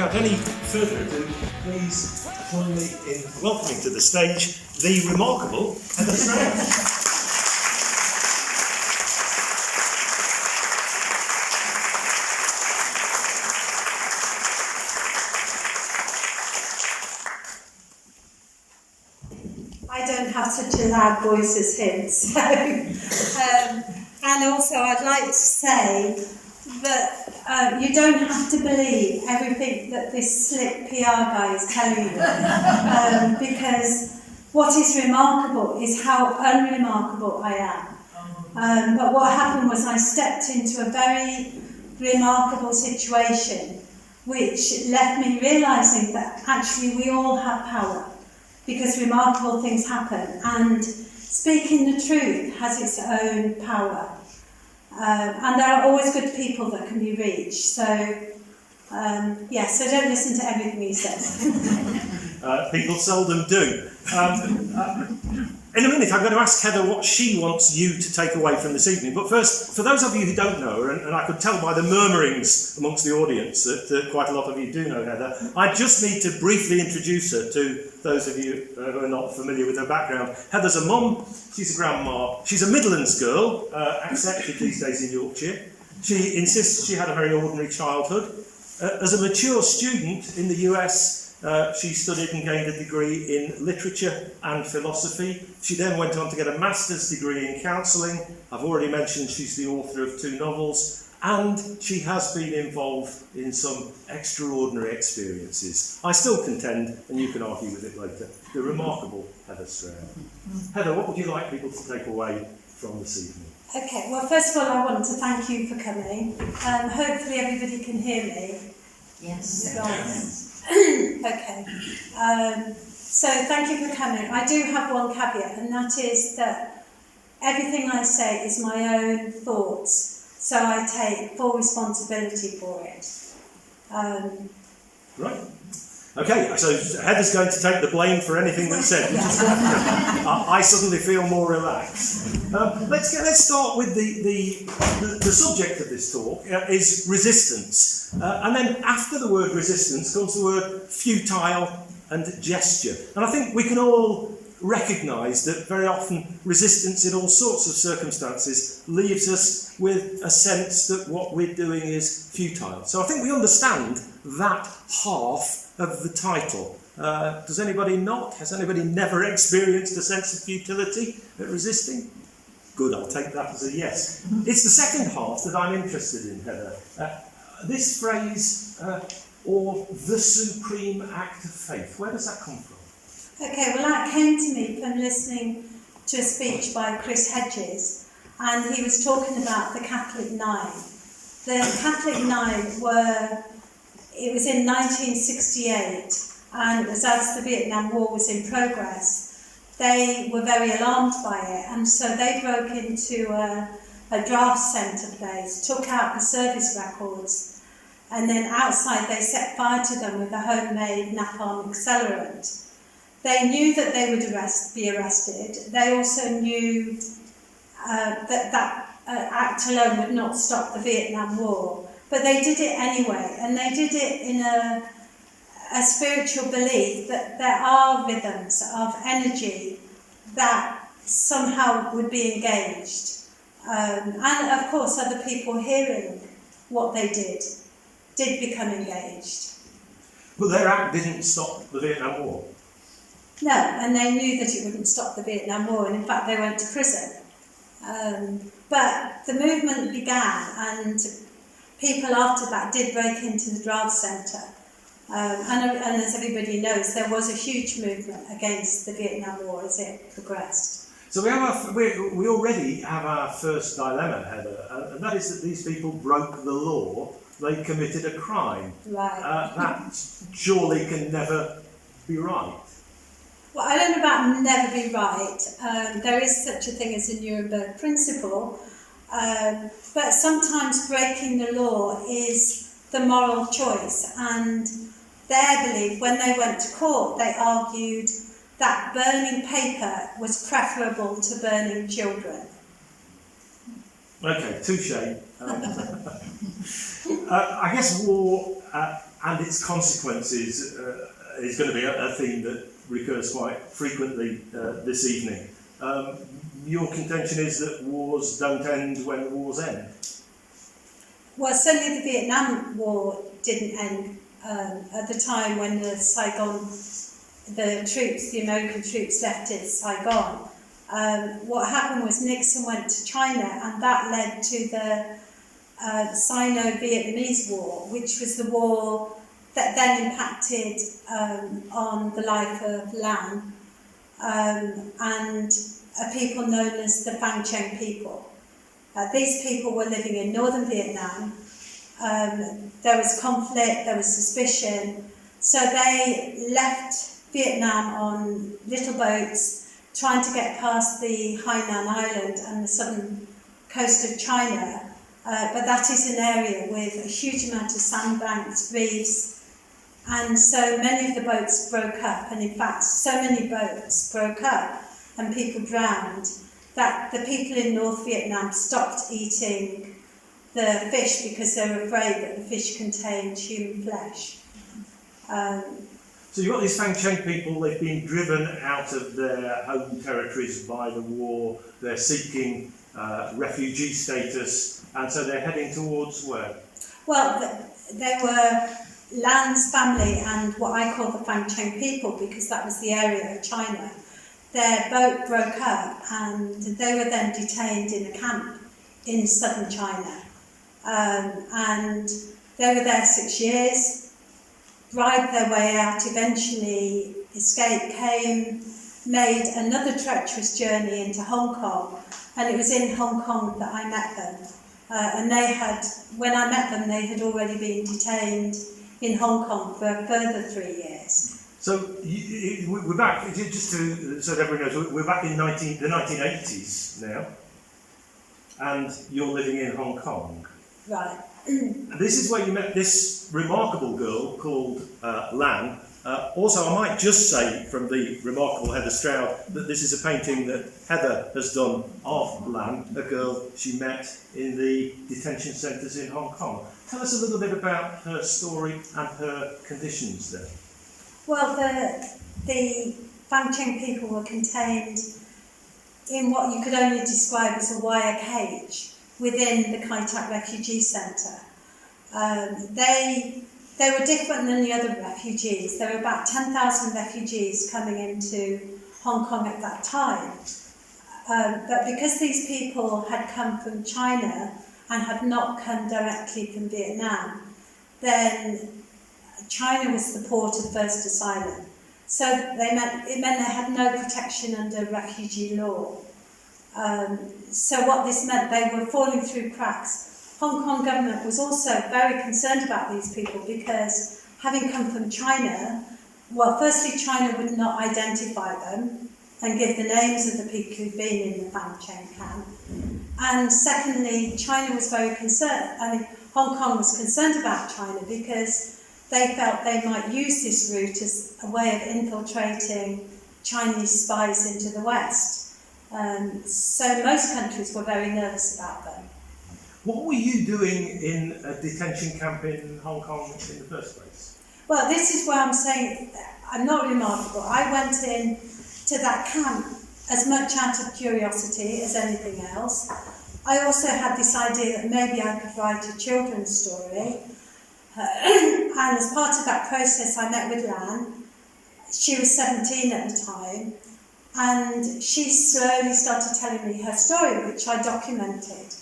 without any further ado, please join me in welcoming to the stage the remarkable Heather Stroud. I don't have such a loud voice as him, so and also I'd like to say that you don't have to believe everything that this slick PR guy is telling you, because what is remarkable is how unremarkable I am. But what happened was I stepped into a very remarkable situation which left me realising that actually we all have power, because remarkable things happen, and speaking the truth has its own power. And there are always good people that can be reached. So, so don't listen to everything he says. People seldom do. In a minute, I'm going to ask Heather what she wants you to take away from this evening. But first, for those of you who don't know her, and I could tell by the murmurings amongst the audience that quite a lot of you do know Heather, I just need to briefly introduce her to those of you who are not familiar with her background. Heather's a mum, she's a grandma, she's a Midlands girl, accepted these days in Yorkshire. She insists she had a very ordinary childhood. As a mature student in the US, she studied and gained a degree in literature and philosophy. She then went on to get a master's degree in counselling. I've already mentioned she's the author of 2 novels, and she has been involved in some extraordinary experiences. I still contend, and you can argue with it later, the remarkable Heather Stroud. Heather, what would you like people to take away from this evening? Okay, well, first of all, I want to thank you for coming. Hopefully everybody can hear me. Yes. Okay. So thank you for coming. I do have one caveat, and that is that everything I say is my own thoughts, so I take full responsibility for it. Right. Okay, so Heather's going to take the blame for anything that's said. I suddenly feel more relaxed. Let's start with the subject of this talk is resistance. And then after the word resistance comes the word futile and gesture. And I think we can all recognise that very often resistance in all sorts of circumstances leaves us with a sense that what we're doing is futile. So I think we understand that half of the title. Does anybody not? Has anybody never experienced a sense of futility at resisting? Good, I'll take that as a yes. It's the second half that I'm interested in, Heather. This phrase, or the supreme act of faith, where does that come from? Okay, well, that came to me from listening to a speech by Chris Hedges, and he was talking about the Catholic Nine. The Catholic Nine it was in 1968, and it was as the Vietnam War was in progress. They were very alarmed by it, and so they broke into a draft centre place, took out the service records, and then outside they set fire to them with a homemade napalm accelerant. They knew that they would be arrested. They also knew that act alone would not stop the Vietnam War. But they did it anyway, and they did it in a spiritual belief that there are rhythms of energy that somehow would be engaged. And of course other people hearing what they did become engaged. But their act didn't stop the Vietnam War. No, and they knew that it wouldn't stop the Vietnam War, and in fact they went to prison. But the movement began, and people after that did break into the draft centre. And as everybody knows, there was a huge movement against the Vietnam War as it progressed. So we already have our first dilemma, Heather, and that is that these people broke the law. They committed a crime. Right. That surely can never be right. Well, I don't know about never be right. There is such a thing as a Nuremberg principle, but sometimes breaking the law is the moral choice, and their belief, when they went to court, they argued that burning paper was preferable to burning children. Okay, touche. I guess war and its consequences is going to be a theme that recurs quite frequently this evening. Your contention is that wars don't end when wars end? Well, certainly the Vietnam War didn't end at the time when the American troops left Saigon. What happened was Nixon went to China, and that led to the Sino-Vietnamese War, which was the war that then impacted on the life of Lan and a people known as the Phang Cheng people. These people were living in northern Vietnam. There was conflict, there was suspicion, so they left Vietnam on little boats trying to get past the Hainan Island and the southern coast of China. But that is an area with a huge amount of sandbanks, reefs, and so many of the boats broke up, and in fact so many boats broke up and people drowned that the people in North Vietnam stopped eating the fish because they were afraid that the fish contained human flesh. So you've got these Phang Cheng people, they've been driven out of their home territories by the war, they're seeking refugee status, and so they're heading towards where? Well, they were Lan's family and what I call the Phang Cheng people, because that was the area of China. Their boat broke up and they were then detained in a camp in southern China. And they were there 6 years, bribed their way out, eventually escaped, made another treacherous journey into Hong Kong, and it was in Hong Kong that I met them. And when I met them, they had already been detained in Hong Kong for a further 3 years. So we're back, just so that everyone knows, we're back in the 1980s now, and you're living in Hong Kong. Right. And this is where you met this remarkable girl called Lan. Also, I might just say from the remarkable Heather Stroud that this is a painting that Heather has done of Lan, a girl she met in the detention centres in Hong Kong. Tell us a little bit about her story and her conditions there. Well, the Phang Cheng people were contained in what you could only describe as a wire cage within the Kai Tak refugee centre. They were different than the other refugees. There were about 10,000 refugees coming into Hong Kong at that time. But because these people had come from China and had not come directly from Vietnam, then China was the port of first asylum. So it meant they had no protection under refugee law. So what this meant, they were falling through cracks. Hong Kong government was also very concerned about these people because, having come from China, well, firstly, China would not identify them and give the names of the people who'd been in the Phang Cheng camp. And secondly, China was very concerned, Hong Kong was concerned about China because they felt they might use this route as a way of infiltrating Chinese spies into the West. So most countries were very nervous about them. What were you doing in a detention camp in Hong Kong in the first place? Well, this is where I'm saying I'm not remarkable. I went in to that camp as much out of curiosity as anything else. I also had this idea that maybe I could write a children's story. And as part of that process, I met with Lan. She was 17 at the time, and she slowly started telling me her story, which I documented.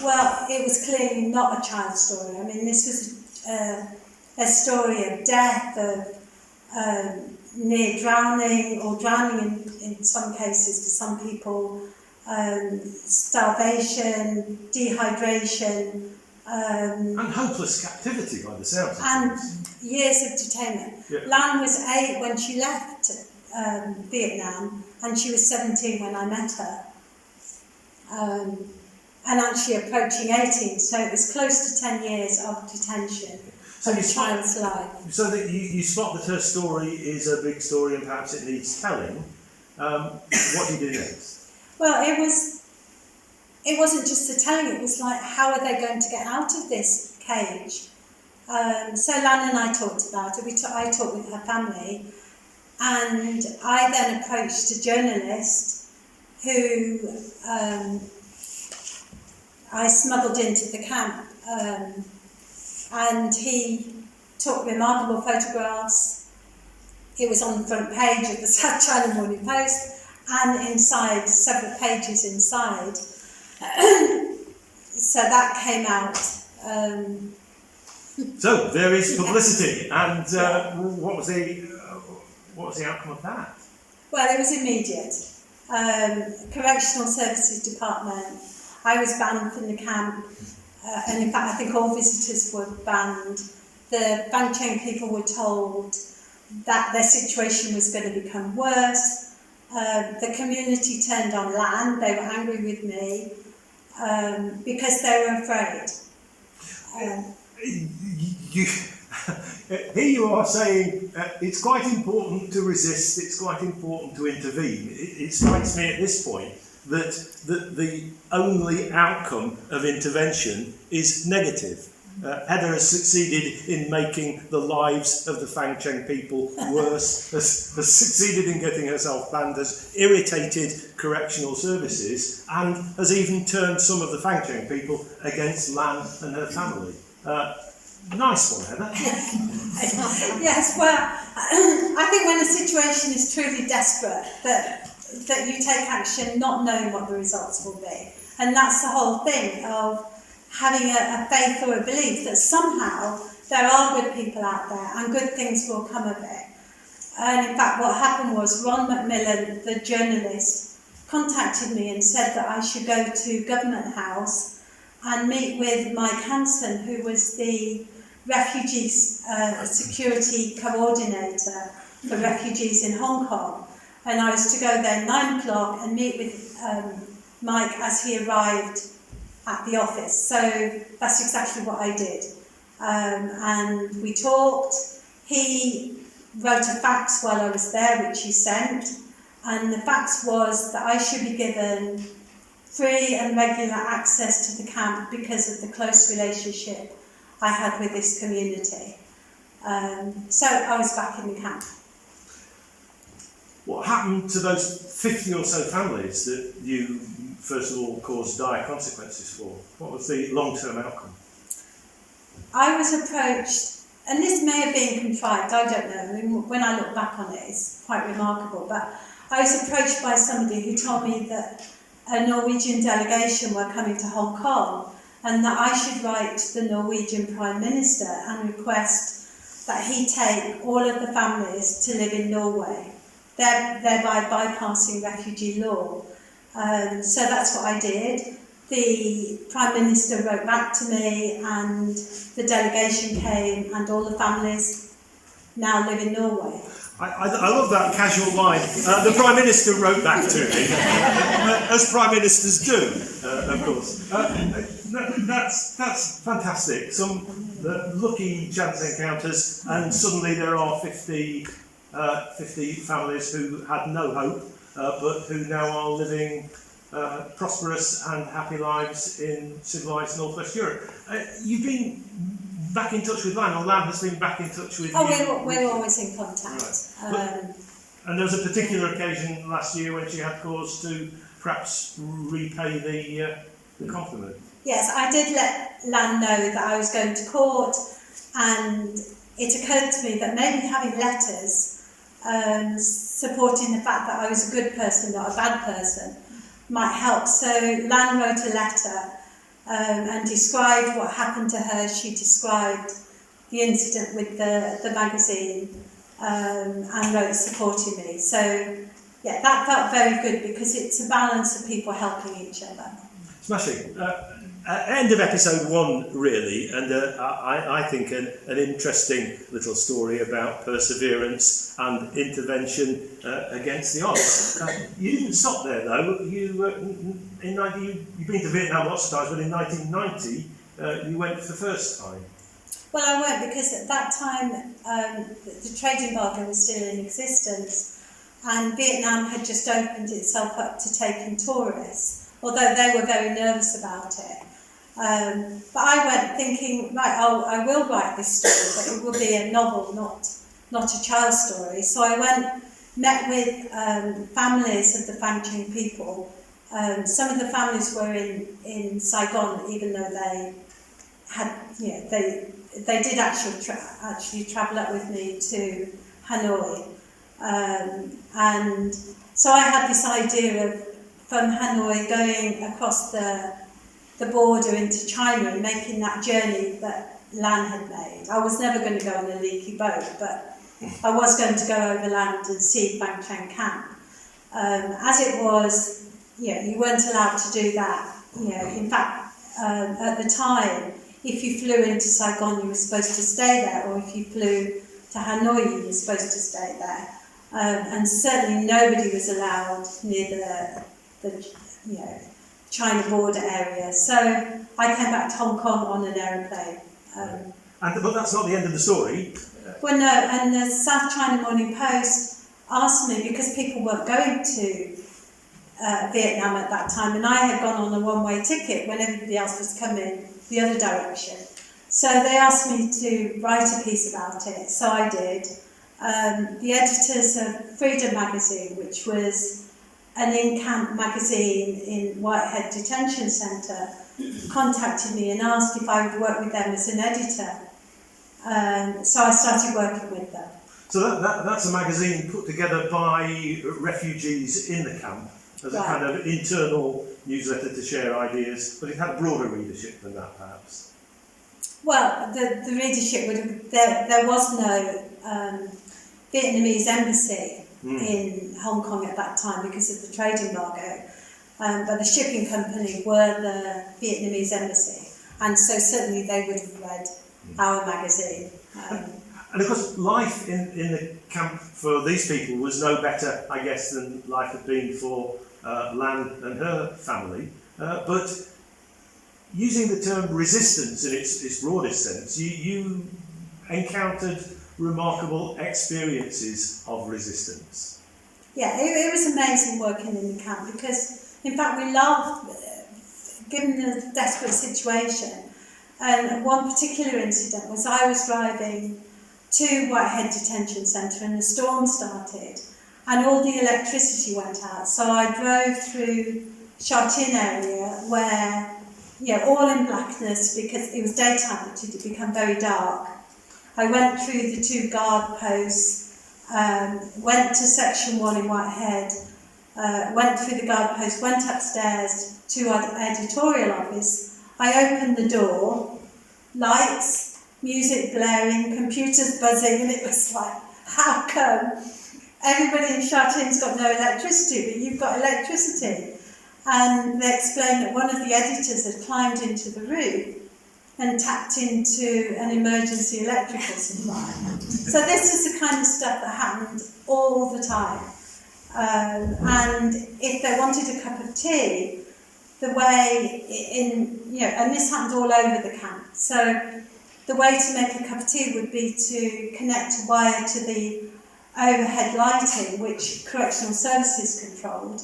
Well, it was clearly not a child's story. I mean, this was a story of death, of near drowning, or drowning in some cases for some people, starvation, dehydration, and hopeless captivity by the sounds of and things. Years of detainment. Yeah. Lan was 8 when she left Vietnam, and she was 17 when I met her, and actually approaching 18, so it was close to 10 years of detention. So of a child's life. So that you spot that her story is a big story and perhaps it needs telling. What do you do next? Well, it wasn't just the telling, it was like, how are they going to get out of this cage? So Lan and I talked about it. I talked with her family, and I then approached a journalist who I smuggled into the camp, and he took remarkable photographs. It was on the front page of the South China Morning Post, and inside, several pages inside. So that came out. So there is publicity, and what was the outcome of that? Well, it was immediate. Correctional Services Department. I was banned from the camp, and in fact, I think all visitors were banned. The Fangcheng people were told that their situation was going to become worse. The community turned on Lan. They were angry with me because they were afraid. Here you are saying it's quite important to resist, it's quite important to intervene. It strikes me at this point that the only outcome of intervention is negative. Heather has succeeded in making the lives of the Fangcheng people worse, has succeeded in getting herself banned, has irritated correctional services, and has even turned some of the Fangcheng people against Lan and her family. Nice one, Heather. Yes, well, I think when a situation is truly desperate, that you take action not knowing what the results will be. And that's the whole thing of having a faith or a belief that somehow there are good people out there and good things will come of it. And in fact, what happened was Ron Macmillan, the journalist, contacted me and said that I should go to Government House and meet with Mike Hansen, who was the refugee security coordinator for refugees in Hong Kong. And I was to go there 9 o'clock and meet with Mike as he arrived at the office. So that's exactly what I did. And we talked. He wrote a fax while I was there, which he sent. And the fax was that I should be given free and regular access to the camp because of the close relationship I had with this community. So I was back in the camp. What happened to those 50 or so families that you, first of all, caused dire consequences for? What was the long-term outcome? I was approached, and this may have been contrived, I don't know. I mean, when I look back on it, it's quite remarkable. But I was approached by somebody who told me that a Norwegian delegation were coming to Hong Kong and that I should write to the Norwegian Prime Minister and request that he take all of the families to live in Norway, thereby bypassing refugee law. So that's what I did. The Prime Minister wrote back to me and the delegation came and all the families now live in Norway. I love that casual line. The Prime Minister wrote back to me, as Prime Ministers do, of course. That's fantastic. Some lucky chance encounters, and suddenly there are 50 families who had no hope, but who now are living prosperous and happy lives in civilised North West Europe. You've been back in touch with Lan, or Lan has been back in touch with you? We're always in contact. Right. And there was a particular occasion last year when she had cause to perhaps repay the compliment. Yes, I did let Lan know that I was going to court, and it occurred to me that maybe having letters supporting the fact that I was a good person, not a bad person, might help. So Lan wrote a letter and described what happened to her. She described the incident with the magazine and wrote supporting me. So yeah, that felt very good because it's a balance of people helping each other. Smashing. End of episode 1, really, and I think an interesting little story about perseverance and intervention against the odds. You didn't stop there, though. You've been to Vietnam lots of times, but in 1990 you went for the first time. Well, I went because at that time the trade embargo was still in existence, and Vietnam had just opened itself up to taking tourists, although they were very nervous about it. But I went thinking, right, I will write this story, but it will be a novel, not a child's story. So I met with families of the Fangcheng people. Some of the families were in Saigon, even though they had, they did actually travel up with me to Hanoi. And so I had this idea of, from Hanoi, going across the border into China and making that journey that Lan had made. I was never going to go on a leaky boat, but I was going to go overland and see Fangcheng Camp. As it was, you weren't allowed to do that. In fact, at the time, if you flew into Saigon, you were supposed to stay there, or if you flew to Hanoi, you were supposed to stay there. And certainly nobody was allowed near the China border area. So I came back to Hong Kong on an aeroplane. But that's not the end of the story. Well, no, and the South China Morning Post asked me, because people weren't going to Vietnam at that time, and I had gone on a one-way ticket when everybody else was coming the other direction. So they asked me to write a piece about it, so I did. The editors of Freedom magazine, which was an in-camp magazine in Whitehead Detention Centre, contacted me and asked if I would work with them as an editor. So I started working with them. So that's a magazine put together by refugees in the camp as a kind of internal newsletter to share ideas, but it had a broader readership than that, perhaps. Well, the readership would have... There was no Vietnamese embassy in Hong Kong at that time because of the trade embargo, but the shipping company were the Vietnamese embassy, and so certainly they would have read our magazine. And of course, life in the camp for these people was no better, I guess, than life had been for Lan and her family. But using the term resistance in its broadest sense, you encountered remarkable experiences of resistance. Yeah, it was amazing working in the camp because, in fact, we loved, given the desperate situation. And one particular incident was I was driving to Whitehead Detention Centre and the storm started and all the electricity went out. So I drove through Sha Tin area where, all in blackness because it was daytime, but it had become very dark. I went through the 2 guard posts, went to Section 1 in Whitehead, went through the guard post, went upstairs to our editorial office. I opened the door, lights, music blaring, computers buzzing, and it was like, how come everybody in Sha Tin's got no electricity, but you've got electricity? And they explained that one of the editors had climbed into the roof and tapped into an emergency electrical supply. So this is the kind of stuff that happened all the time. And if they wanted a cup of tea, the way and this happened all over the camp. So the way to make a cup of tea would be to connect a wire to the overhead lighting, which Correctional Services controlled.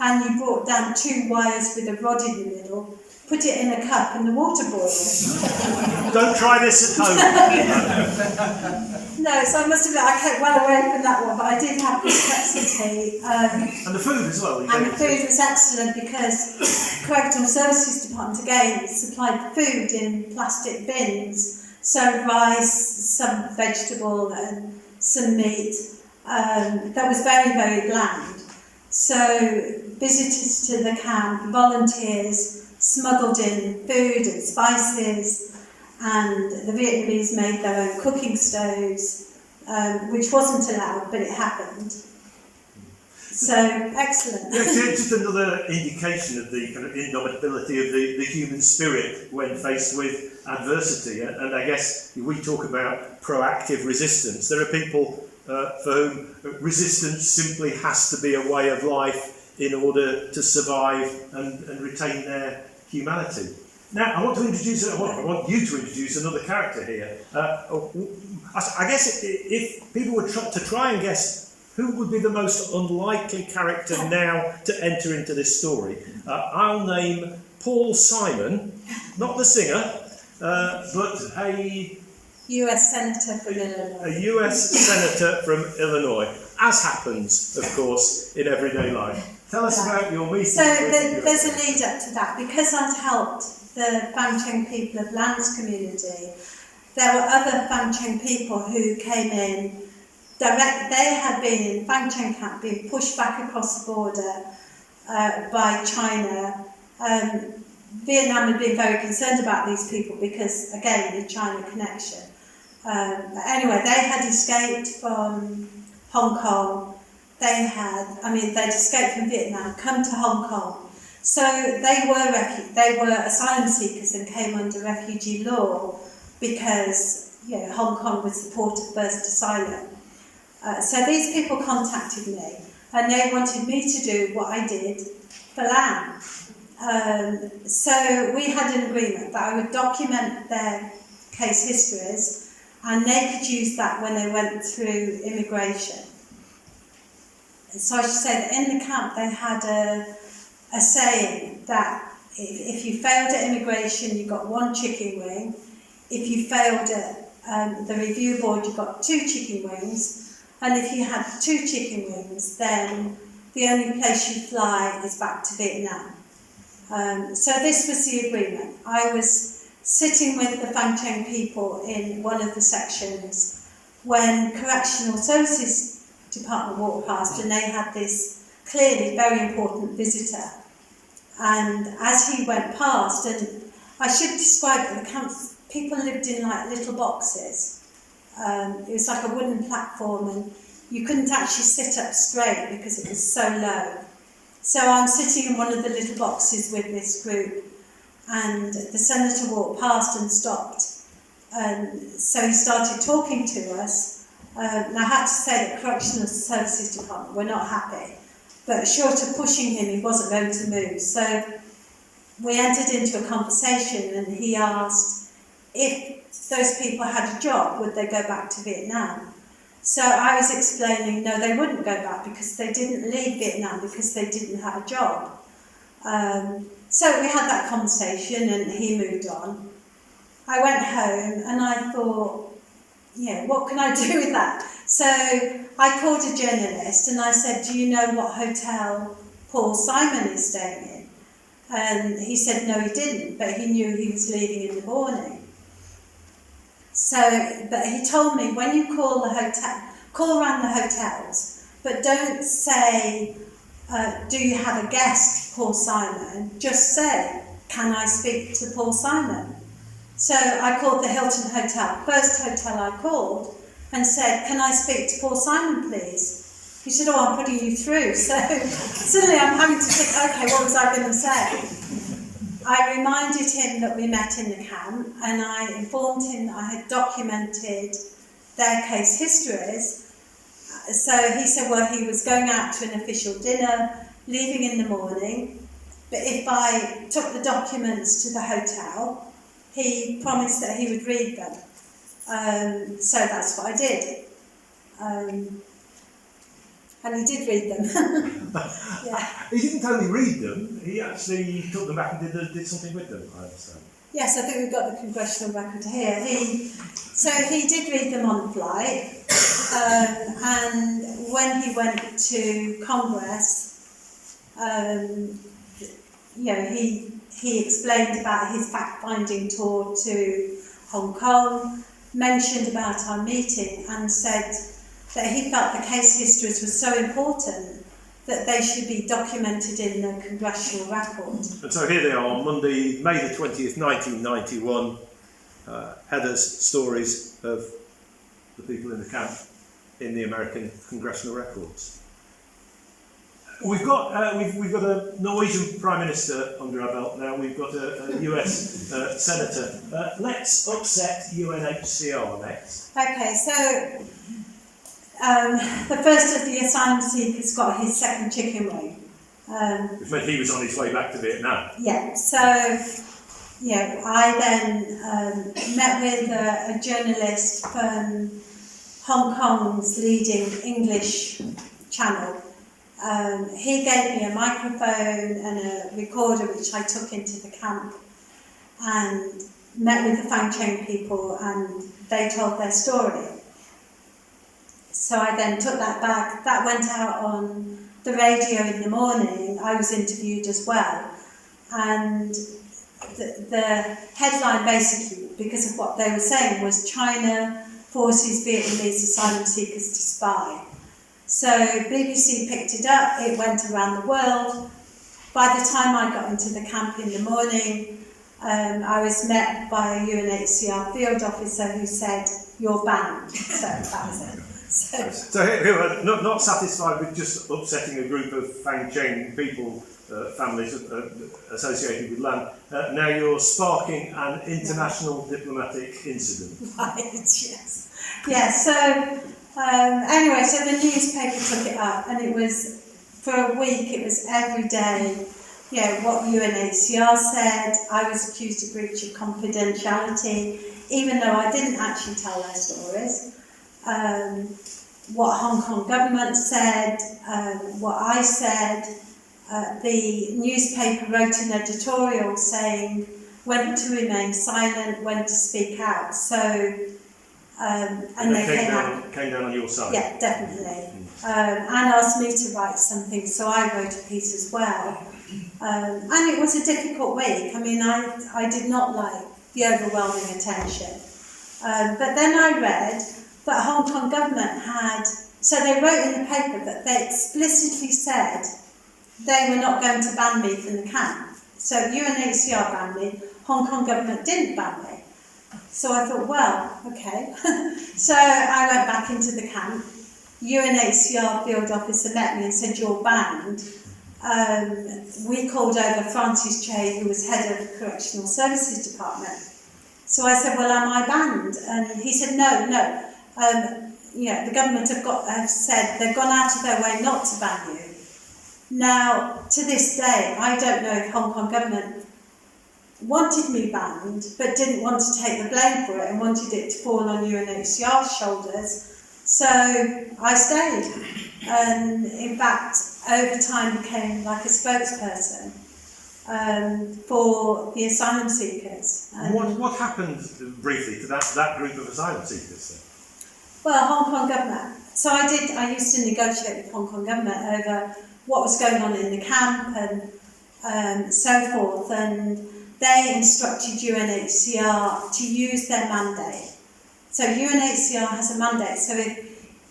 And you brought down 2 wires with a rod in the middle, put it in a cup and the water boiled. Don't try this at home. No, so I must admit I kept well away from that one, but I did have good cups of tea. And the food as well. And the food was excellent because Correctional Services Department again supplied food in plastic bins, so rice, some vegetable and some meat. That was very, very bland. So visitors to the camp, volunteers, smuggled in food and spices, and the Vietnamese made their own cooking stoves, which wasn't allowed, but it happened. So, excellent. Yeah, just another indication of the kind of indomitability of the human spirit when faced with adversity. And I guess we talk about proactive resistance. There are people for whom resistance simply has to be a way of life in order to survive and retain their humanity. Now, I want you to introduce another character here. I guess if people were to try and guess who would be the most unlikely character now to enter into this story, I'll name Paul Simon, not the singer, but a US Senator from Illinois. A US Senator from Illinois, as happens, of course, in everyday life. Tell us about your meeting. So there's a lead up to that. Because I'd helped the Fangcheng people of Land's community, there were other Fangcheng people who came in direct. They had been in Fangcheng camp, being pushed back across the border by China. Vietnam had been very concerned about these people because, again, the China connection. Anyway, they had escaped from Hong Kong. They'd escaped from Vietnam, come to Hong Kong. So they were asylum seekers and came under refugee law because Hong Kong was the port of first asylum. So these people contacted me and they wanted me to do what I did for Lan. So we had an agreement that I would document their case histories and they could use that when they went through immigration. So I should say that in the camp they had a saying that if you failed at immigration you got 1 chicken wing, if you failed at the review board you got 2 chicken wings, and if you had 2 chicken wings then the only place you fly is back to Vietnam. So this was the agreement. I was sitting with the Fangcheng people in one of the sections when Correctional Services Department walked past and they had this clearly very important visitor. And as he went past, and I should describe it, the camp, people lived in like little boxes. It was like a wooden platform and you couldn't actually sit up straight because it was so low. So I'm sitting in one of the little boxes with this group and the senator walked past and stopped. And so he started talking to us. And I had to say that Correctional Services Department were not happy. But short of pushing him, he wasn't going to move. So we entered into a conversation and he asked if those people had a job, would they go back to Vietnam? So I was explaining, no, they wouldn't go back because they didn't leave Vietnam because they didn't have a job. So we had that conversation and he moved on. I went home and I thought, what can I do with that? So I called a journalist and I said, do you know what hotel Paul Simon is staying in? And he said, no, he didn't, but he knew he was leaving in the morning. But he told me, when you call the hotel, call around the hotels, but don't say, do you have a guest, Paul Simon? Just say, can I speak to Paul Simon? So I called the Hilton Hotel, first hotel I called, and said, can I speak to Paul Simon, please? He said, oh, I'm putting you through. So suddenly I'm having to think, okay, what was I going to say? I reminded him that we met in the camp and I informed him that I had documented their case histories. So he said, well, he was going out to an official dinner, leaving in the morning, but if I took the documents to the hotel, he promised that he would read them. So that's what I did. And he did read them. Yeah. He didn't only read them, he actually took them back and did something with them, I understand. Yes, I think we've got the congressional record here. So he did read them on the flight, and when he went to Congress, he explained about his fact-finding tour to Hong Kong, mentioned about our meeting, and said that he felt the case histories were so important that they should be documented in the congressional record. And so here they are on Monday, May the 20th, 1991, Heather's stories of the people in the camp in the American congressional records. We've got a Norwegian Prime Minister under our belt now, we've got a US Senator. Let's upset UNHCR next. Okay, so the first of the asylum seekers got his second chicken wing. Which meant he was on his way back to Vietnam. Yeah, so I then met with a journalist from Hong Kong's leading English channel, He gave me a microphone and a recorder which I took into the camp and met with the Fang Cheng people, and they told their story. So I then took that back. That went out on the radio in the morning. I was interviewed as well. And the headline, basically, because of what they were saying, was China forces Vietnamese asylum seekers to spy. So BBC picked it up, it went around the world. By the time I got into the camp in the morning, I was met by a UNHCR field officer who said, "You're banned." So that was it. So here we're not satisfied with just upsetting a group of Fang Cheng people, families associated with land. Now you're sparking an international diplomatic incident. Right, yes. Yeah, so anyway, so the newspaper took it up, and it was, for a week, it was every day, what UNHCR said. I was accused of breach of confidentiality, even though I didn't actually tell their stories. What Hong Kong government said, what I said. The newspaper wrote an editorial saying when to remain silent, when to speak out. So, and they came down on your side. Yeah, definitely. And asked me to write something, so I wrote a piece as well. And it was a difficult week. I mean, I did not like the overwhelming attention. But then I read that Hong Kong government had, so they wrote in the paper that they explicitly said they were not going to ban me from the camp. So UNHCR banned me, Hong Kong government didn't ban me. So I thought, well, okay. So I went back into the camp. UNHCR field officer met me and said, "You're banned." We called over Francis Che, who was head of the Correctional Services Department. So I said, "Well, am I banned?" And he said, No. The government have said they've gone out of their way not to ban you. Now, to this day, I don't know if Hong Kong government wanted me banned, but didn't want to take the blame for it and wanted it to fall on UNHCR's shoulders. So I stayed, and in fact, over time became like a spokesperson for the asylum seekers. What happened briefly to that group of asylum seekers then? Well, Hong Kong government. So I used to negotiate with Hong Kong government over what was going on in the camp and so forth, and they instructed UNHCR to use their mandate. So UNHCR has a mandate, so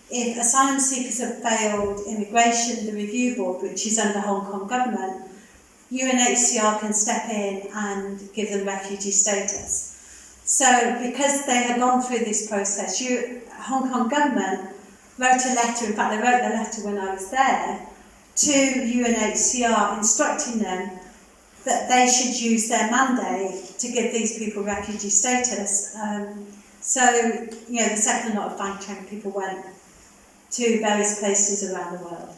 if asylum seekers have failed immigration, the review board, which is under Hong Kong government, UNHCR can step in and give them refugee status. So because they had gone through this process, Hong Kong government wrote a letter, in fact they wrote the letter when I was there, to UNHCR instructing them that they should use their mandate to give these people refugee status. The second lot of Fang Cheng people went to various places around the world.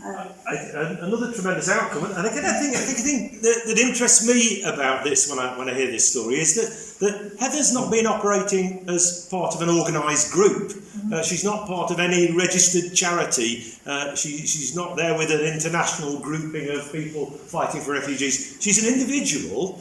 Another tremendous outcome, and again, I think the thing that interests me about this when I hear this story is that Heather's not been operating as part of an organised group. She's not part of any registered charity. She's not there with an international grouping of people fighting for refugees. She's an individual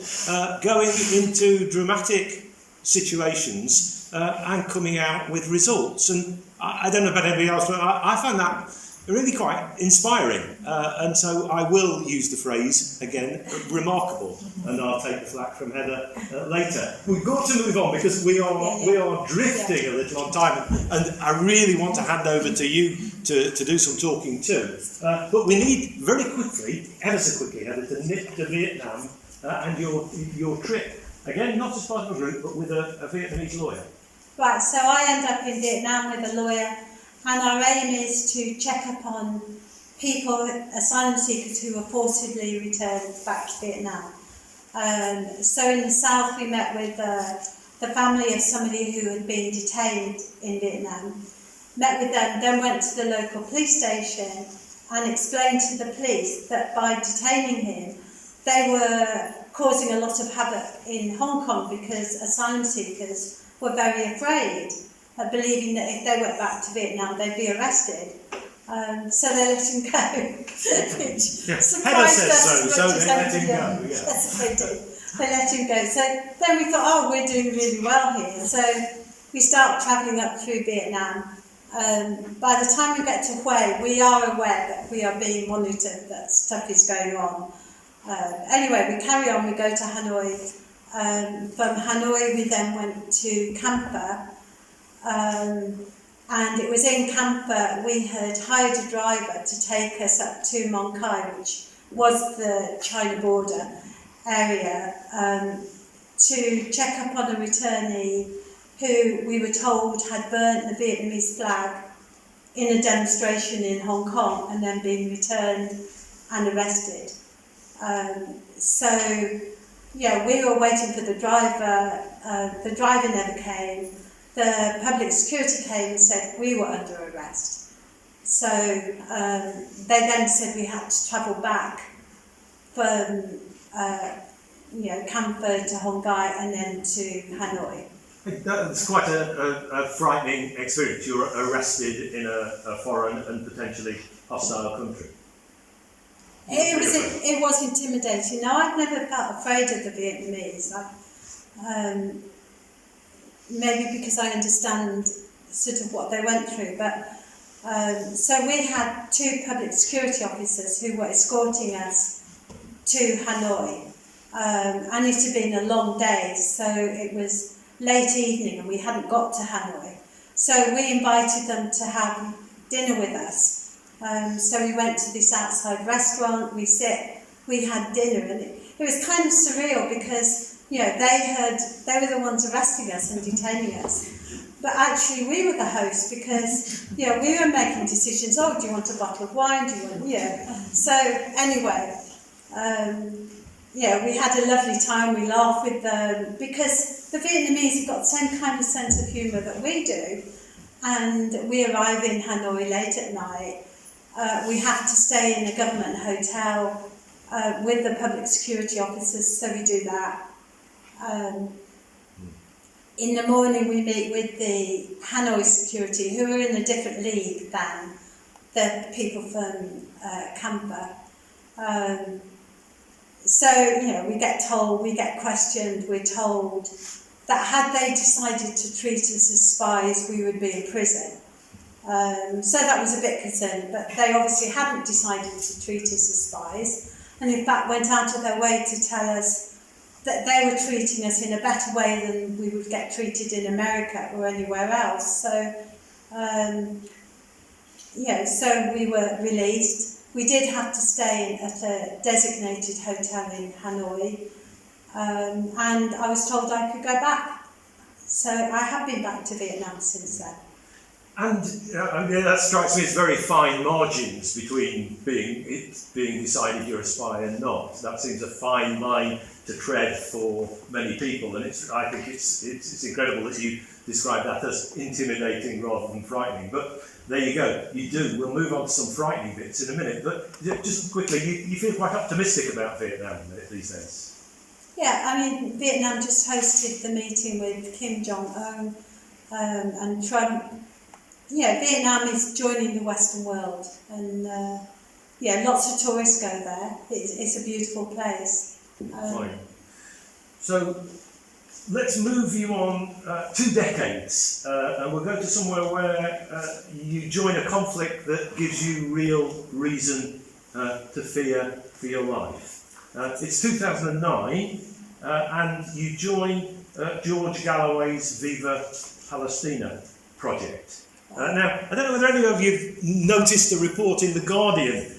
going into dramatic situations and coming out with results. And I don't know about anybody else, but I find that really quite inspiring, and so I will use the phrase again, remarkable, and I'll take the flak from Heather later. We've got to move on because we are drifting a little on time, and I really want to hand over to you to do some talking too. But we need very quickly, ever so quickly, Heather, to nip to Vietnam and your trip. Again, not as part of a group, but with a Vietnamese lawyer. Right, so I end up in Vietnam with a lawyer. And our aim is to check up on people, asylum seekers who were forcibly returned back to Vietnam. So in the south we met with the family of somebody who had been detained in Vietnam. Met with them, then went to the local police station and explained to the police that by detaining him, they were causing a lot of havoc in Hong Kong because asylum seekers were very afraid, believing that if they went back to Vietnam they'd be arrested. So they let him go, which surprised Heather says us as so much as they let him anybody go. else. Yeah. That's what they did. They let him go. So then we thought, oh, we're doing really well here. So we start travelling up through Vietnam. By the time we get to Hue, we are aware that we are being monitored, that stuff is going on. Anyway, we carry on, we go to Hanoi. From Hanoi, we then went to Camper. And it was in Camper we had hired a driver to take us up to Mong Kai, which was the China border area, to check up on a returnee who we were told had burnt the Vietnamese flag in a demonstration in Hong Kong and then been returned and arrested. So, yeah, we were waiting for the driver. The driver never came. The public security came and said we were under arrest. So they then said we had to travel back from Camper to Hong Kong and then to Hanoi. That's quite a frightening experience. You're arrested in a foreign and potentially hostile country. It was intimidating. Now, I've never felt afraid of the Vietnamese. Maybe because I understand sort of what they went through, but so we had two public security officers who were escorting us to Hanoi, and it had been a long day, so it was late evening and we hadn't got to Hanoi, so we invited them to have dinner with us. So we went to this outside restaurant, we had dinner, and it was kind of surreal because they were the ones arresting us and detaining us. But actually we were the hosts because, we were making decisions. Oh, do you want a bottle of wine? Do you want, So anyway, we had a lovely time. We laughed with them because the Vietnamese have got the same kind of sense of humour that we do. And we arrive in Hanoi late at night. We have to stay in a government hotel with the public security officers, so we do that. In the morning we meet with the Hanoi security, who are in a different league than the people from Camper. So, we get questioned, we're told that had they decided to treat us as spies, we would be in prison. So that was a bit concerning, but they obviously hadn't decided to treat us as spies, and in fact went out of their way to tell us that they were treating us in a better way than we would get treated in America or anywhere else. So, so we were released. We did have to stay at a designated hotel in Hanoi, and I was told I could go back. So I have been back to Vietnam since then. And that strikes me as very fine margins between being decided you're a spy and not. That seems a fine line to tread for many people, and I think it's incredible that you describe that as intimidating rather than frightening. But there you go, you do. We'll move on to some frightening bits in a minute. But just quickly, you feel quite optimistic about Vietnam these days? Yeah, I mean, Vietnam just hosted the meeting with Kim Jong-un and Trump. Vietnam is joining the Western world, and lots of tourists go there. It's a beautiful place. Fine. So let's move you on 2 decades, and we'll go to somewhere where you join a conflict that gives you real reason to fear for your life. It's 2009, and you join George Galloway's Viva Palestina project. Now, I don't know whether any of you noticed a report in The Guardian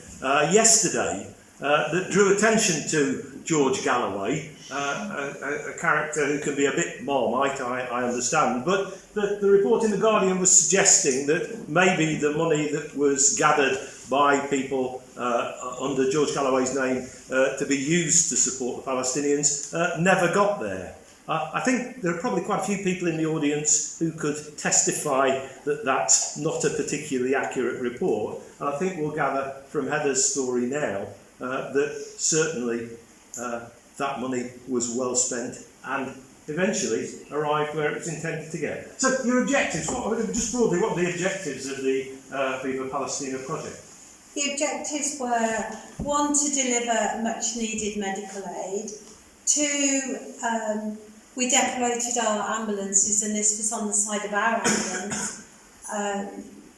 yesterday that drew attention to George Galloway, a character who can be a bit Marmite, I understand, but the report in The Guardian was suggesting that maybe the money that was gathered by people under George Galloway's name to be used to support the Palestinians never got there. I think there are probably quite a few people in the audience who could testify that that's not a particularly accurate report, and I think we'll gather from Heather's story now that certainly that money was well spent and eventually arrived where it was intended to get. So your objectives, just broadly, what are the objectives of the Viva Palestina project? The objectives were, one, to deliver much needed medical aid. Two, we decorated our ambulances, and this was on the side of our ambulance,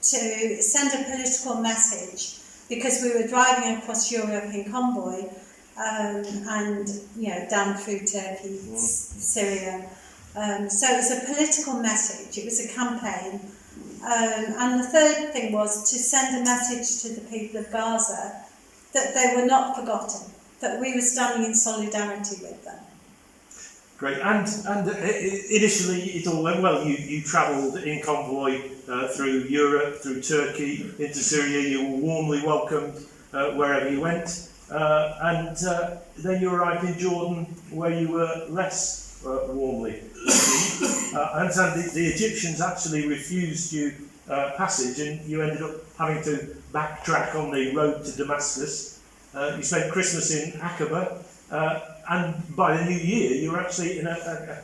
to send a political message, because we were driving across Europe in convoy, and down through Turkey, Syria. So it was a political message, it was a campaign. And the third thing was to send a message to the people of Gaza that they were not forgotten, that we were standing in solidarity with them. Great, and initially it all went well. You travelled in convoy through Europe, through Turkey, into Syria. You were warmly welcomed wherever you went, and then you arrived in Jordan, where you were less warmly received. I understand the Egyptians actually refused you passage, and you ended up having to backtrack on the road to Damascus. You spent Christmas in Aqaba. And by the new year, you were actually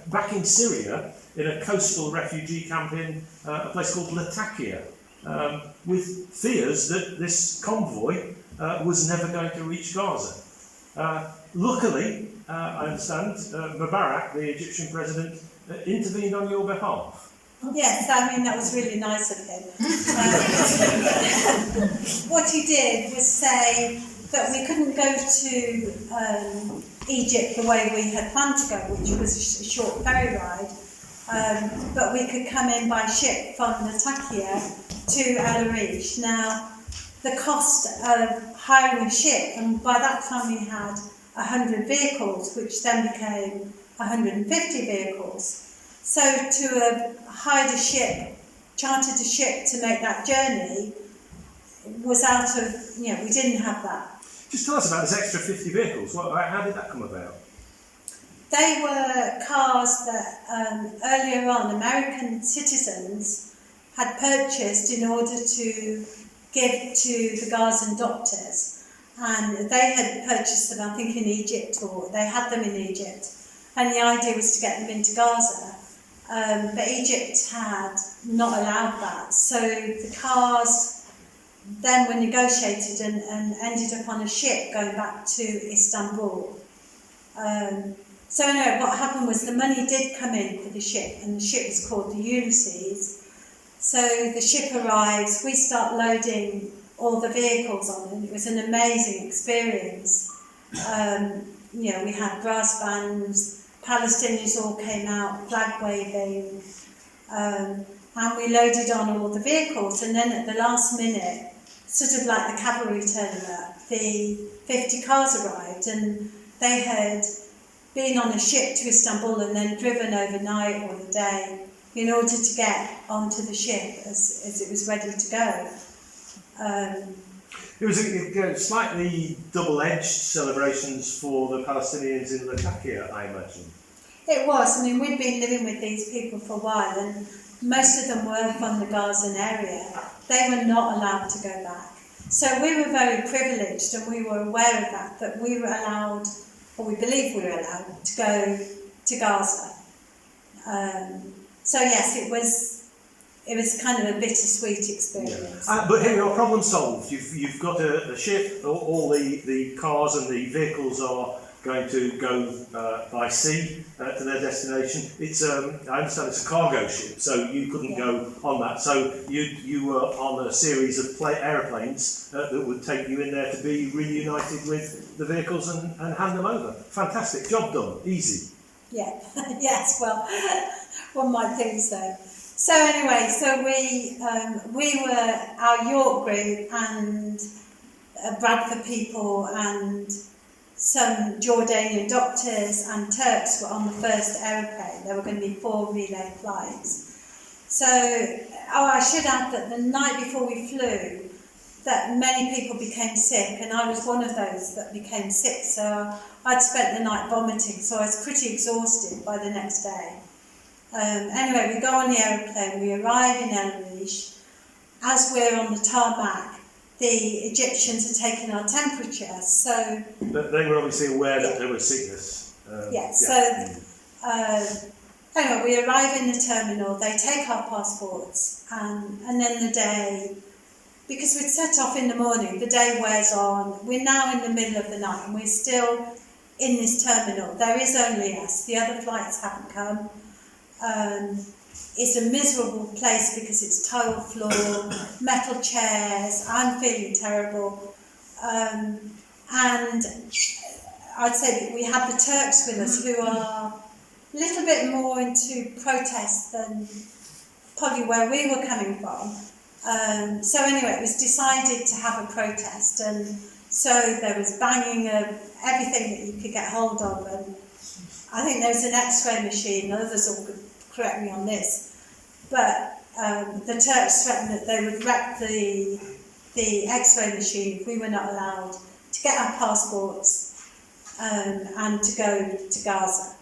back in Syria in a coastal refugee camp in a place called Latakia, with fears that this convoy was never going to reach Gaza. Luckily, I understand, Mubarak, the Egyptian president, intervened on your behalf. Yes, I mean, that was really nice of him. What he did was say that we couldn't go to Egypt the way we had planned to go, which was a short ferry ride, but we could come in by ship from Latakia to El Arish. Now, the cost of hiring a ship, and by that time we had 100 vehicles, which then became 150 vehicles. So to have hired a ship, chartered a ship to make that journey was out of, we didn't have that. Just tell us about this extra 50 vehicles. How did that come about? They were cars that earlier on American citizens had purchased in order to give to the Gazan doctors. And they had purchased them, I think, in Egypt, or they had them in Egypt. And the idea was to get them into Gaza. But Egypt had not allowed that. So the cars then were negotiated and ended up on a ship going back to Istanbul. So anyway, what happened was the money did come in for the ship, and the ship was called the Ulysses. So the ship arrives, we start loading all the vehicles on, and it was an amazing experience. We had brass bands, Palestinians all came out, flag waving, and we loaded on all the vehicles, and then at the last minute, sort of like the cavalry turning up, the 50 cars arrived, and they had been on a ship to Istanbul and then driven overnight or the day in order to get onto the ship as it was ready to go. It was a slightly double-edged celebrations for the Palestinians in Latakia, I imagine. It was. I mean, we'd been living with these people for a while, and most of them were from the Gazan area. They were not allowed to go back. So we were very privileged, and we were aware of that we were allowed, or we believed we were allowed, to go to Gaza. So yes, it was kind of a bittersweet experience. Yeah. But here, your problem solved. You've got a ship. All the cars and the vehicles are going to go by sea to their destination. I understand it's a cargo ship, so you couldn't go on that. So you were on a series of aeroplanes that would take you in there to be reunited with the vehicles and hand them over. Fantastic, job done, easy. Yeah, yes, well, one might think so. So anyway, we were, our York group and Bradford people and some Jordanian doctors and Turks were on the first aeroplane. There were going to be 4 relay flights. So, I should add that the night before we flew, that many people became sick, and I was one of those that became sick. So I'd spent the night vomiting, so I was pretty exhausted by the next day. Anyway, we go on the aeroplane, we arrive in El Arish. As we're on the tarmac, the Egyptians are taking our temperature, so... But they were obviously aware that there was sickness. Anyway, we arrive in the terminal, they take our passports, and then the day because we'd set off in the morning, the day wears on, we're now in the middle of the night and we're still in this terminal. There is only us, the other flights haven't come. It's a miserable place because it's tile floor, metal chairs, I'm feeling terrible. And I'd say we have the Turks with us who are a little bit more into protest than probably where we were coming from. So anyway, it was decided to have a protest, and so there was banging of everything that you could get hold of, and I think there was an X-ray machine, others will correct me on this, but the Turks threatened that they would wreck the X-ray machine if we were not allowed to get our passports and to go to Gaza.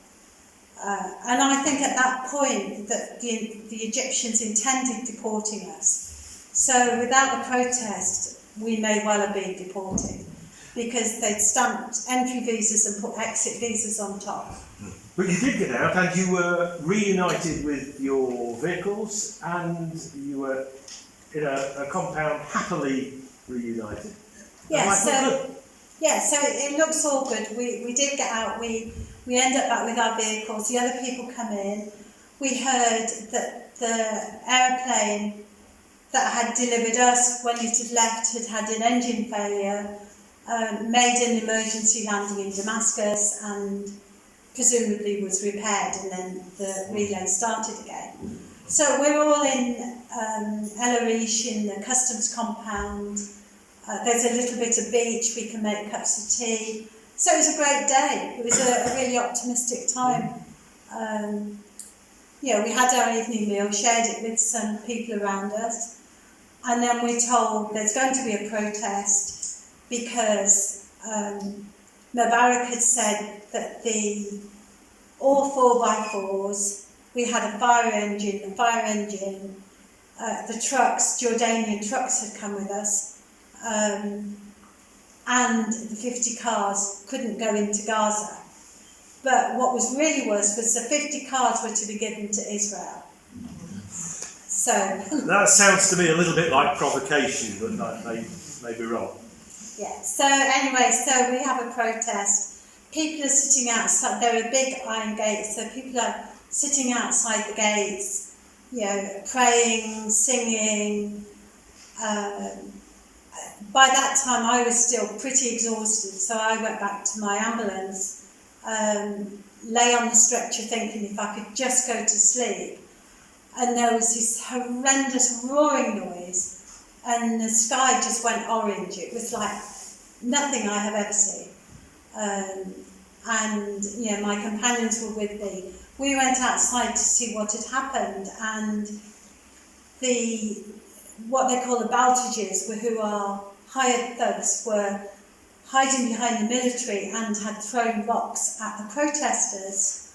And I think at that point that the Egyptians intended deporting us. So without the protest, we may well have been deported because they'd stamped entry visas and put exit visas on top. But you did get out and you were reunited with your vehicles and you were in a compound happily reunited. Yeah, so it looks all good. We did get out, we ended up back with our vehicles, the other people come in. We heard that the aeroplane that had delivered us when it had left had an engine failure, made an emergency landing in Damascus and presumably was repaired, and then the relay started again. So we're all in El Arish in the customs compound. There's a little bit of beach, we can make cups of tea. So it was a great day. It was a really optimistic time. We had our evening meal, shared it with some people around us, and then we're told there's going to be a protest because Mubarak had said that all 4x4s, we had a fire engine, the trucks, Jordanian trucks had come with us, and the 50 cars couldn't go into Gaza. But what was really worse was the 50 cars were to be given to Israel. So that sounds to me a little bit like provocation, but I may be wrong. Yeah, so anyway, so we have a protest. People are sitting outside, there are big iron gates, so people are sitting outside the gates, praying, singing. By that time I was still pretty exhausted, so I went back to my ambulance, lay on the stretcher thinking if I could just go to sleep. And there was this horrendous roaring noise, and the sky just went orange. It was like nothing I have ever seen. My companions were with me. We went outside to see what had happened, and what they call the Baltages, who are hired thugs, were hiding behind the military and had thrown rocks at the protesters.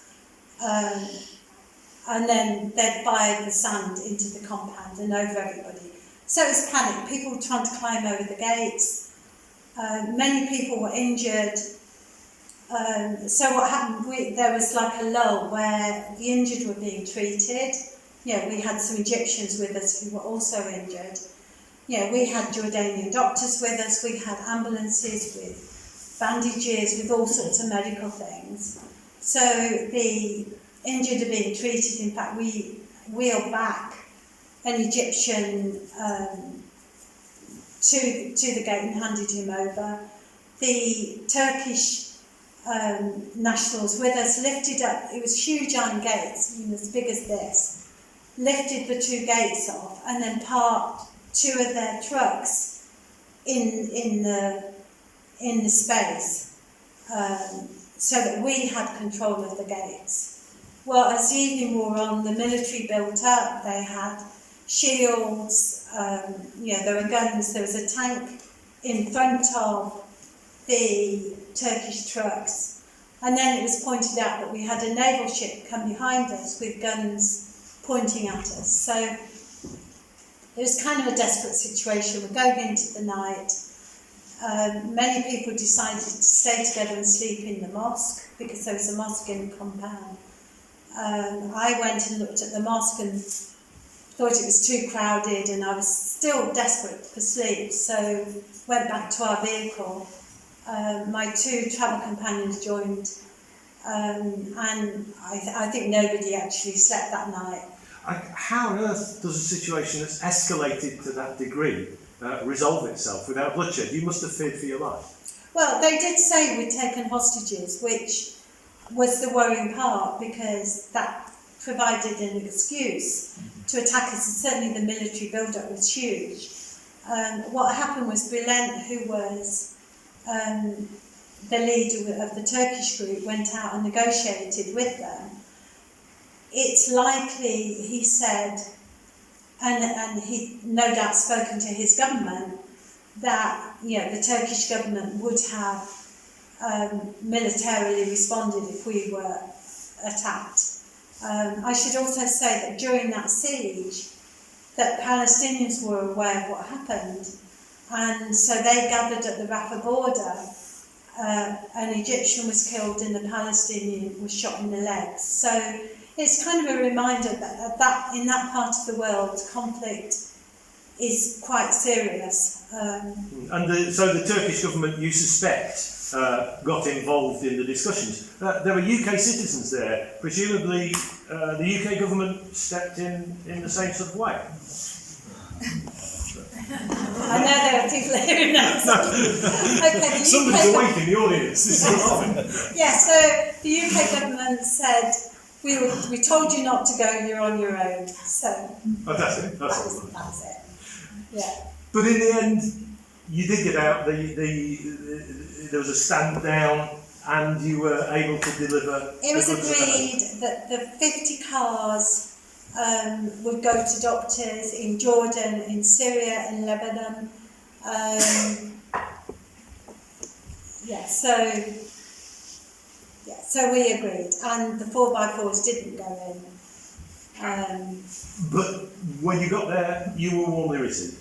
And then they'd fired the sand into the compound and over everybody. So it was panic. People were trying to climb over the gates. Many people were injured. So what happened, there was like a lull where the injured were being treated. We had some Egyptians with us who were also injured. We had Jordanian doctors with us. We had ambulances with bandages, with all sorts of medical things. So the injured are being treated. In fact, we wheeled back an Egyptian to the gate and handed him over. The Turkish nationals with us lifted up, it was huge iron gates, as big as this, lifted the two gates off and then parked two of their trucks in the space so that we had control of the gates. Well, as the evening wore on, the military built up. They had shields, there were guns. There was a tank in front of the Turkish trucks. And then it was pointed out that we had a naval ship come behind us with guns pointing at us. So it was kind of a desperate situation. We're going into the night. Many people decided to stay together and sleep in the mosque because there was a mosque in the compound. I went and looked at the mosque and thought it was too crowded, and I was still desperate for sleep, so went back to our vehicle. My two travel companions joined, and I think nobody actually slept that night. How on earth does a situation that's escalated to that degree resolve itself without bloodshed? You must have feared for your life. Well, they did say we'd taken hostages, which was the worrying part, because that provided an excuse to attack us, and certainly the military build-up was huge. What happened was Bülent, who was the leader of the Turkish group, went out and negotiated with them. It's likely, he said, and he no doubt spoken to his government, that the Turkish government would have militarily responded if we were attacked. I should also say that during that siege, that Palestinians were aware of what happened, and so they gathered at the Rafah border. An Egyptian was killed and a Palestinian was shot in the legs. So it's kind of a reminder that in that part of the world, conflict is quite serious. So the Turkish government, you suspect, got involved in the discussions. There were UK citizens there. Presumably, the UK government stepped in the same sort of way. I know there are people here now. Okay, Somebody's awake in the audience. This is laughing. Yeah, so the UK government said, we told you not to go, you're on your own. So that's it. That's it. Yeah. But in the end, you did get out. There was a stand down, and you were able to deliver. It was agreed that the 50 cars would go to doctors in Jordan, in Syria, in Lebanon. So we agreed, and the 4x4s didn't go in. But when you got there, you were warmly received.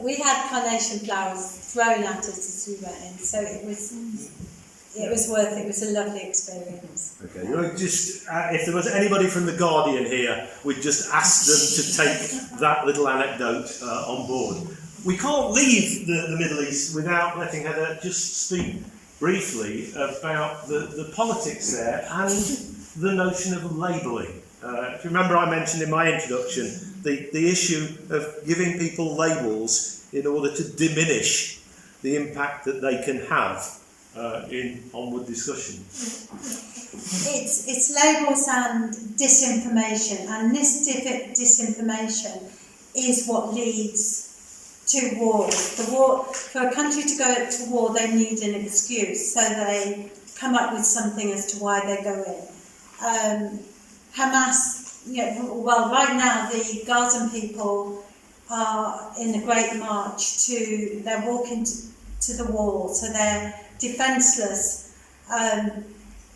We had carnation flowers thrown at us as we went in, so it was worth it. It was a lovely experience. Okay, if there was anybody from The Guardian here, we'd just ask them to take that little anecdote on board. We can't leave the Middle East without letting Heather just speak briefly about the politics there and the notion of labelling. If you remember, I mentioned in my introduction the issue of giving people labels in order to diminish the impact that they can have in onward discussion. It's labels and disinformation, and this disinformation is what leads to war. For a country to go to war, they need an excuse, so they come up with something as to why they go in. Hamas, right now the Gazan people are in a great march they're walking to the wall, so they're defenceless.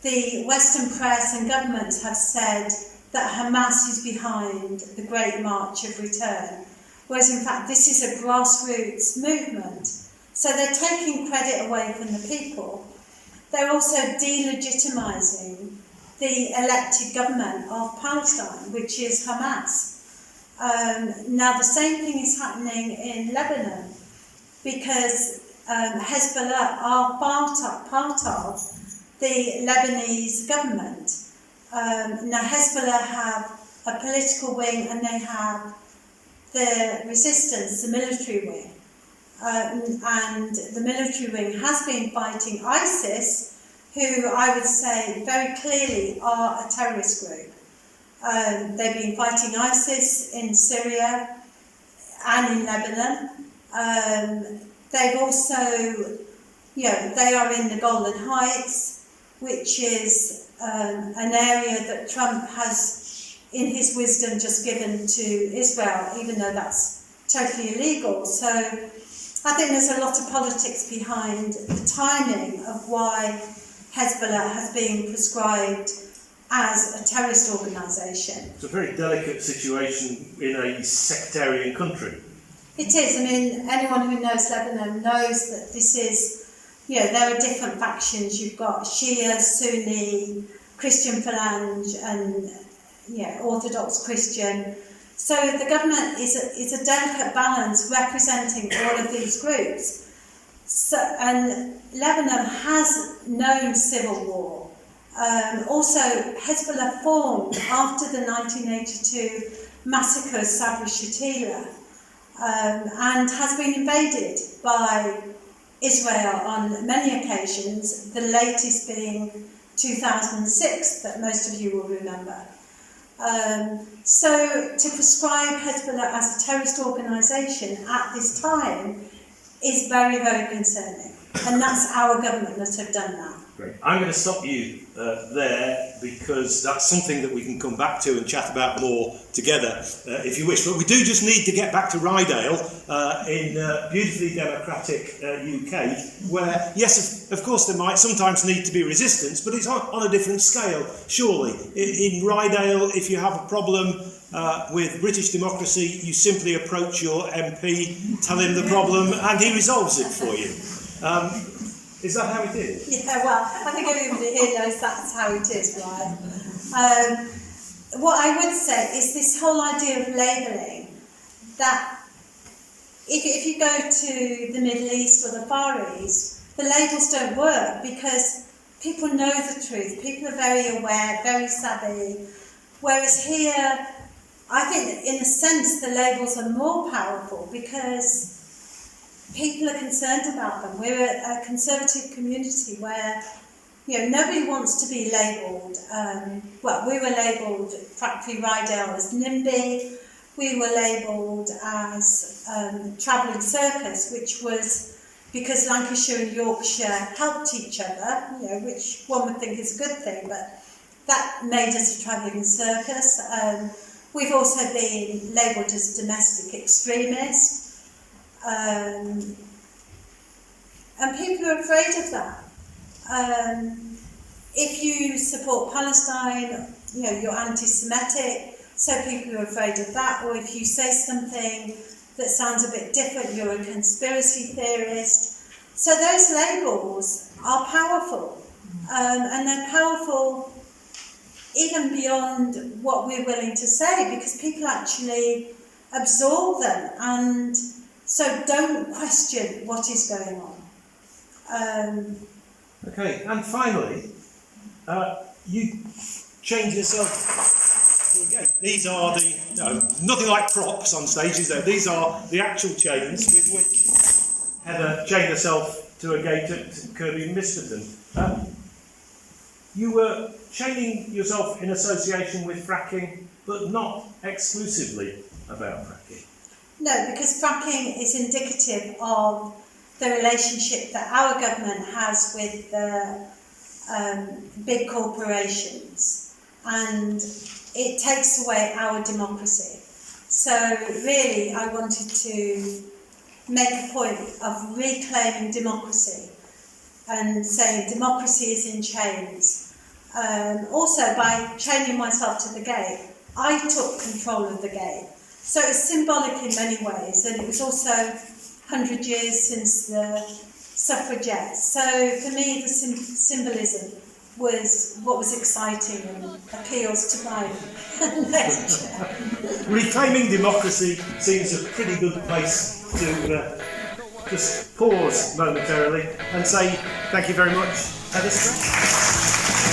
The Western press and governments have said that Hamas is behind the Great March of Return, whereas in fact this is a grassroots movement. So they're taking credit away from the people. They're also delegitimising the elected government of Palestine, which is Hamas. Now the same thing is happening in Lebanon, because Hezbollah are part of the Lebanese government. Now Hezbollah have a political wing and they have the resistance, the military wing. And the military wing has been fighting ISIS, who I would say very clearly are a terrorist group. They've been fighting ISIS in Syria and in Lebanon. They've also, they are in the Golan Heights, which is an area that Trump has, in his wisdom, just given to Israel, even though that's totally illegal. So I think there's a lot of politics behind the timing of why Hezbollah has been prescribed as a terrorist organisation. It's a very delicate situation in a sectarian country. It is. I mean, anyone who knows Lebanon knows that this is, there are different factions. You've got Shia, Sunni, Christian Phalange, and Orthodox Christian. So the government is a delicate balance representing all of these groups. So, and Lebanon has known civil war. Also, Hezbollah formed after the 1982 massacre of Sabra Shatila, and has been invaded by Israel on many occasions, the latest being 2006, that most of you will remember. So to prescribe Hezbollah as a terrorist organisation at this time is very, very concerning. And that's our government that have done that. Great. I'm going to stop you there, because that's something that we can come back to and chat about more together if you wish. But we do just need to get back to Ryedale in beautifully democratic UK, where, yes, of course there might sometimes need to be resistance, but it's on a different scale, surely. In Ryedale, if you have a problem with British democracy, you simply approach your MP, tell him the problem, and he resolves it for you. Is that how it is? Yeah, well, I think everybody here knows that's how it is, right? What I would say is this whole idea of labelling, that if you go to the Middle East or the Far East, the labels don't work because people know the truth. People are very aware, very savvy. Whereas here, I think in a sense the labels are more powerful because people are concerned about them. We're a conservative community where, nobody wants to be labelled. We were labelled Factory Ryedale as NIMBY. We were labelled as Travelling Circus, which was because Lancashire and Yorkshire helped each other, which one would think is a good thing, but that made us a travelling circus. We've also been labelled as domestic extremists. And people are afraid of that. If you support Palestine, you're anti-Semitic, so people are afraid of that. Or if you say something that sounds a bit different, you're a conspiracy theorist. So those labels are powerful, and they're powerful even beyond what we're willing to say, because people actually absorb them, and so don't question what is going on. Okay, and finally, you change yourself to a gate. These are nothing like props on stages though. These are the actual chains with which Heather chained herself to a gate at Kirby and Misterton. You were chaining yourself in association with fracking, but not exclusively about fracking. No, because fracking is indicative of the relationship that our government has with the big corporations, and it takes away our democracy. So really, I wanted to make a point of reclaiming democracy and saying democracy is in chains. Also, by chaining myself to the gate, I took control of the gate. So it's symbolic in many ways, and it was also 100 years since the suffragettes. So for me, the symbolism was what was exciting and appeals to my nature. Reclaiming democracy seems a pretty good place to just pause momentarily and say thank you very much, Heather Stroud.